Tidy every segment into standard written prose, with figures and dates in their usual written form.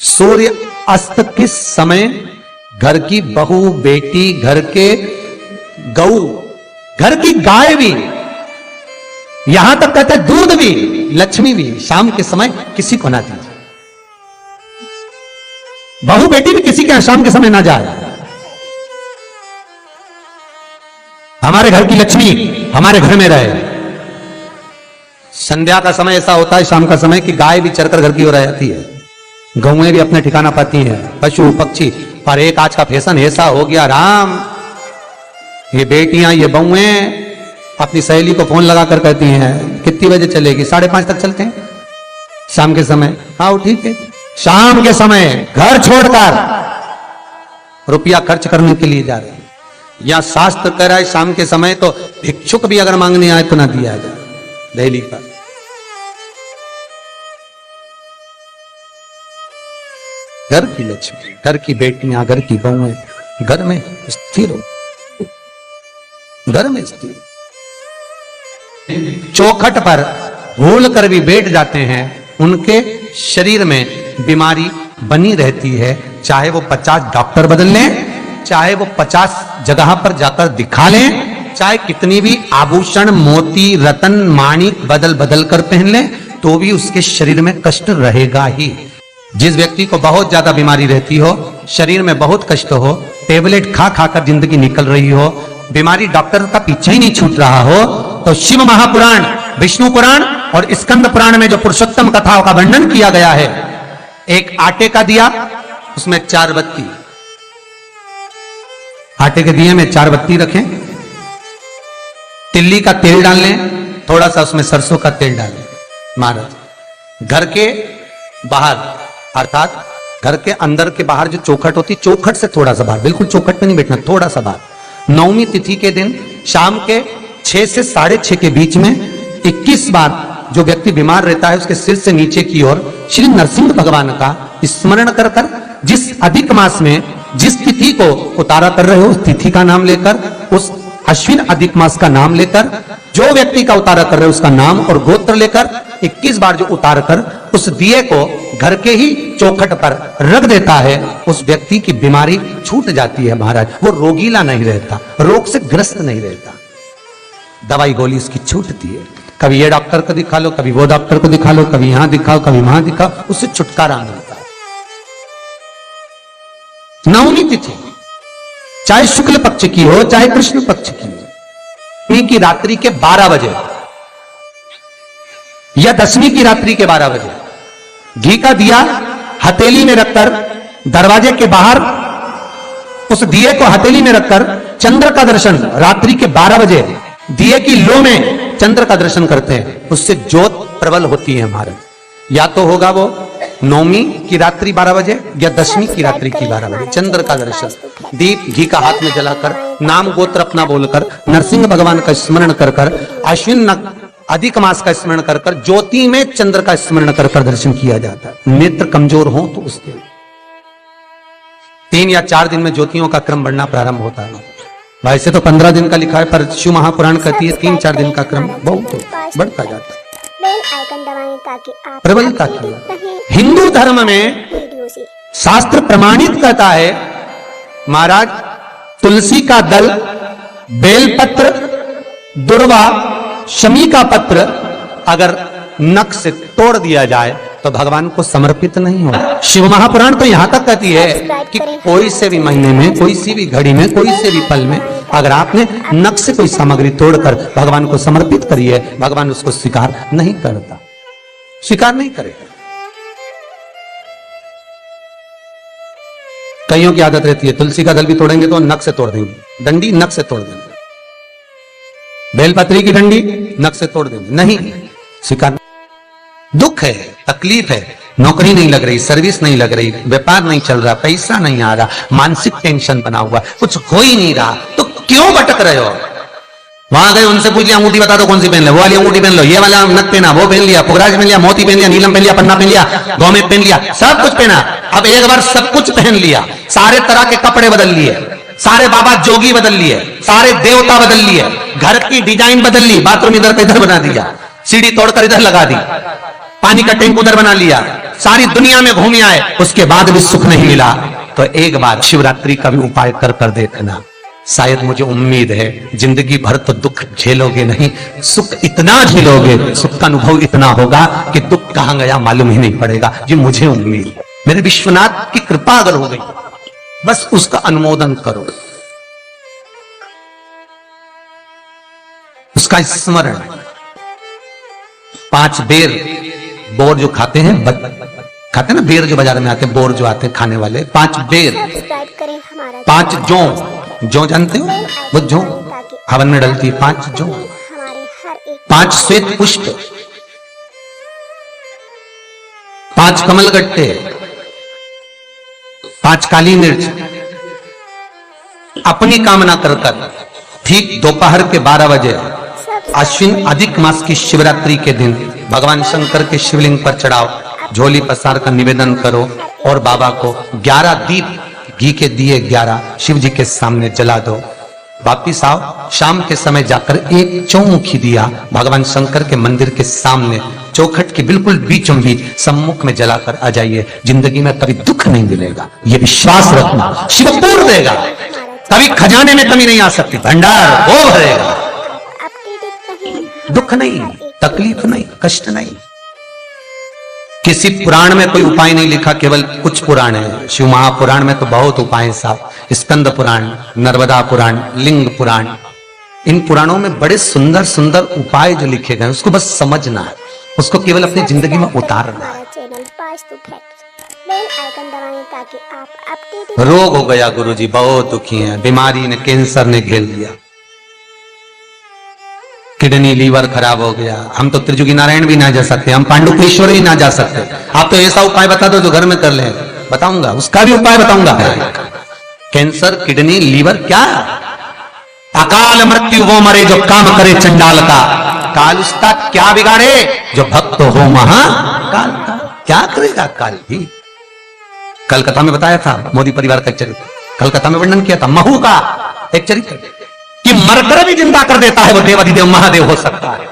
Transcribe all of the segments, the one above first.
सूर्य अस्त के समय घर की बहू, बेटी, घर के गऊ, घर की गाय भी, यहां तक कहते दूध भी, लक्ष्मी भी शाम के समय किसी को ना दीजिए। बहू बेटी भी किसी के शाम के समय ना जाए। हमारे घर की लक्ष्मी हमारे घर में रहे। संध्या का समय ऐसा होता है, शाम का समय, कि गाय भी चरकर घर की ओर आ जाती है, गौएं भी अपने ठिकाना पाती हैं, पशु पक्षी। पर एक आज का फैशन ऐसा हो गया राम, ये बेटियां, ये बहुएं अपनी सहेली को फोन लगाकर कहती हैं कितनी बजे चलेगी? 5:30 तक चलते हैं शाम के समय। आओ ठीक है। शाम के समय घर छोड़कर रुपया खर्च करने के लिए जा रहे हैं। या शास्त्र कह रहा है शाम के समय तो भिक्षुक भी अगर मांगने आए तो ना दिया जाए। दिल्ली का घर की लक्ष्मी, घर की बेटियां, घर की बहुएं घर में स्थिर हो, घर में स्थिर। चौखट पर भूल कर भी बैठ जाते हैं, उनके शरीर में बीमारी बनी रहती है। चाहे वो 50 डॉक्टर बदल लें, चाहे वो 50 जगह पर जाकर दिखा लें, चाहे कितनी भी आभूषण, मोती, रतन, माणिक बदल बदल कर पहन लें, तो भी उसके शरीर में कष्ट रहेगा ही। जिस व्यक्ति को बहुत ज्यादा बीमारी रहती हो, शरीर में बहुत कष्ट हो, टेबलेट खा खा कर जिंदगी निकल रही हो, बीमारी डॉक्टर का पीछे ही नहीं छूट रहा हो, तो शिव महापुराण, विष्णु पुराण और स्कंद पुराण में जो पुरुषोत्तम कथाओं का वर्णन किया गया है, एक आटे का दिया, उसमें 4 बत्ती, आटे के दिए में 4 बत्ती रखें, तिल्ली का तेल डाल लें, थोड़ा सा उसमें सरसों का तेल डालें। महाराज घर के बाहर, अर्थात घर के अंदर के बाहर जो चौखट होती, चौखट से थोड़ा सा बाहर, बिल्कुल चौखट पे नहीं बैठना, थोड़ा सा बाहर, 9वीं तिथि के दिन शाम के 6 से 6:30 के बीच में 21 बार जो व्यक्ति बीमार रहता है उसके सिर से नीचे की ओर श्री नरसिंह भगवान का स्मरण कर कर, जिस अधिक मास में जिस तिथि को उतारा कर रहे हो उस तिथि का नाम लेकर, उस अश्विन अधिक मास का नाम लेकर, जो व्यक्ति का उतारा कर रहे हो उसका नाम और गोत्र लेकर 21 बार जो उतार कर उस दिए को घर के ही चौखट पर रख देता है, उस व्यक्ति की बीमारी छूट जाती है महाराज। वो रोगीला नहीं रहता, रोग से ग्रस्त नहीं रहता, दवाई गोली उसकी छूटती है। कभी ये डॉक्टर को दिखा लो, कभी वो डॉक्टर को दिखा लो, कभी यहां दिखाओ, कभी वहां दिखाओ, उससे छुटकारा मिलता है। 9वीं तिथि चाहे शुक्ल पक्ष की हो चाहे कृष्ण पक्ष की हो, की रात्रि के 12 बजे या 10वीं की रात्रि के 12 बजे घी का दिया हथेली में रखकर दरवाजे के बाहर उस दिए को हथेली में रखकर चंद्र का दर्शन रात्रि के 12 बजे दिए की लो में चंद्र का दर्शन करते हैं, उससे ज्योत प्रबल होती है महाराज। या तो होगा वो 9वीं की रात्रि 12 बजे या 10वीं की रात्रि की 12 बजे चंद्र का दर्शन, दीप घी का हाथ में जलाकर, नाम गोत्र अपना बोलकर, नरसिंह भगवान का स्मरण कर कर, अश्विन अधिक मास का स्मरण कर कर, ज्योति में चंद्र का स्मरण कर कर दर्शन किया जाता है। नेत्र कमजोर हो तो उस दिन 3 या 4 दिन में ज्योतियों का क्रम बढ़ना प्रारंभ होता है। वैसे तो 15 दिन का लिखा है, पर शिव महापुराण कहती है 3-4 दिन का क्रम बहुत बढ़ता जाता है। बेल आइकन दबाएं ताकि आप प्रबलता की हिंदू धर्म में शास्त्र प्रमाणित कहता है महाराज, तुलसी का दल, बेलपत्र, दुर्वा, शमी का पत्र अगर नख से तोड़ दिया जाए तो भगवान को समर्पित नहीं हो। शिव महापुराण तो यहां तक कहती है कि कोई से भी महीने में, कोई सी भी घड़ी में, कोई से भी पल में अगर आपने नख से कोई सामग्री तोड़कर भगवान को समर्पित करी है, भगवान उसको स्वीकार नहीं करता, स्वीकार नहीं करेगा। कईयों की आदत रहती है तुलसी का दल भी तोड़ेंगे तो नख से तोड़ देंगे, डंडी नख से तोड़ देंगे, बेलपत्री की डंडी नख से तोड़ देंगे, नहीं स्वीकार। दुख है, तकलीफ है, नौकरी नहीं लग रही, सर्विस नहीं लग रही, व्यापार नहीं चल रहा, पैसा नहीं आ रहा, मानसिक टेंशन बना हुआ, कुछ हो ही नहीं रहा, तो क्यों भटक रहे हो? वहां गए, उनसे पूछ लिया अंगूठी बता दो कौन सी पहन ले, वो वाली अंगूठी पहन लो, ये वाला नथ पहना, वो पहन लिया, पुगराज पहन लिया, मोती पहन लिया, नीलम पहन लिया, पन्ना पहन लिया, गौमेद पहन लिया, सब कुछ पहना। अब एक बार सब कुछ पहन लिया, सारे तरह के कपड़े बदल लिए, सारे बाबा जोगी बदल लिए, सारे देवता बदल लिए, घर की डिजाइन बदल ली, बाथरूम इधर का इधर बना दिया, सीढ़ी तोड़कर इधर लगा दी, पानी का टैंक उधर बना लिया, सारी दुनिया में घूम आए, उसके बाद भी सुख नहीं मिला, तो एक बार शिवरात्रि का भी उपाय कर देखना। शायद मुझे उम्मीद है जिंदगी भर तो दुख झेलोगे नहीं, सुख इतना झेलोगे, सुख का अनुभव इतना होगा कि दुख कहां गया मालूम ही नहीं पड़ेगा। ये मुझे उम्मीद है, मेरे विश्वनाथ की कृपा अगर हो गई, बस उसका अनुमोदन करो, उसका स्मरण। 5 बेर बोर जो खाते हैं, खाते हैं ना बेर जो बाजार में आते हैं, बोर जो आते हैं खाने वाले, 5 बेर, सब्सक्राइब करें हमारा 5 जौ जानते हो, वो जौ हवन में डलती है, 5 जौ, हमारे हर एक 5 श्वेत पुष्प, 5 कमलगट्टे, 5 काली मिर्च, अपनी कामना कर ठीक दोपहर के 12 बजे अश्विन अधिक मास की शिवरात्रि के दिन भगवान शंकर के शिवलिंग पर चढ़ाओ, झोली पसार का निवेदन करो और बाबा को 11 दीप घी के दिए 11 शिव जी के सामने जला दो। वापिस आओ, शाम के समय जाकर एक चौमुखी दिया भगवान शंकर के मंदिर के सामने चौखट के बिल्कुल बीचों बीच सम्मुख में जलाकर आ जाइए। जिंदगी में कभी दुख नहीं मिलेगा, ये विश्वास रखना, शिव पूर्ण देगा, कभी खजाने में कमी नहीं आ सकती, भंडार वो भरेगा। दुख नहीं, तकलीफ नहीं, कष्ट नहीं। किसी पुराण में कोई उपाय नहीं लिखा, केवल कुछ पुराण है। शिव महापुराण में तो बहुत उपाय हैं साहब, स्कंद पुराण, नर्मदा पुराण, लिंग पुराण, इन पुराणों में बड़े सुंदर सुंदर उपाय जो लिखे गए, उसको बस समझना है, उसको केवल अपनी जिंदगी में उतारना है। Channel Vastu facts bell icon दबाएं ताकि आप अपडेट। रोग हो गया गुरुजी, बहुत दुखी हैं, बीमारी ने, कैंसर ने घेर लिया, किडनी लीवर खराब हो गया, हम तो त्रिजुगी नारायण भी ना जा सकते, हम पांडुकेश्वर ही ना जा सकते। आप तो ऐसा उपाय बता दो जो घर में कर ले, बताऊंगा, उसका भी उपाय बताऊंगा। कैंसर, किडनी, लीवर, क्या अकाल मृत्यु वो मरे जो काम करे चंडाल का, काल उसका क्या बिगाड़े जो भक्त हो महाकाल का। क्या करेगा काल भी। कलकत्ता में बताया था मोदी परिवार का एक चरित्र, कलकत्ता में वर्णन किया था महू का एक चरित्र कि मरकर भी जिंदा कर देता है वो देवाधिदेव महादेव हो सकता है,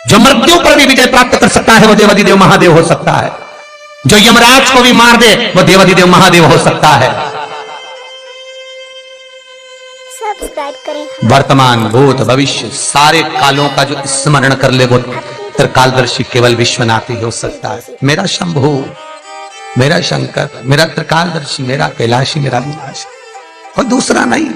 जो मृत्यु पर भी विजय प्राप्त कर सकता है वो देवाधिदेव महादेव हो सकता है, जो यमराज को भी मार दे वो देवाधिदेव महादेव हो सकता है। सब्सक्राइब करें। वर्तमान, भूत, भविष्य सारे कालों का जो स्मरण कर ले वो त्रिकालदर्शी केवल विश्वनाथ ही हो सकता है। मेरा शंभु, मेरा शंकर, मेरा त्रिकालदर्शी, मेरा कैलाशी, मेरा विनाश, कोई दूसरा नहीं।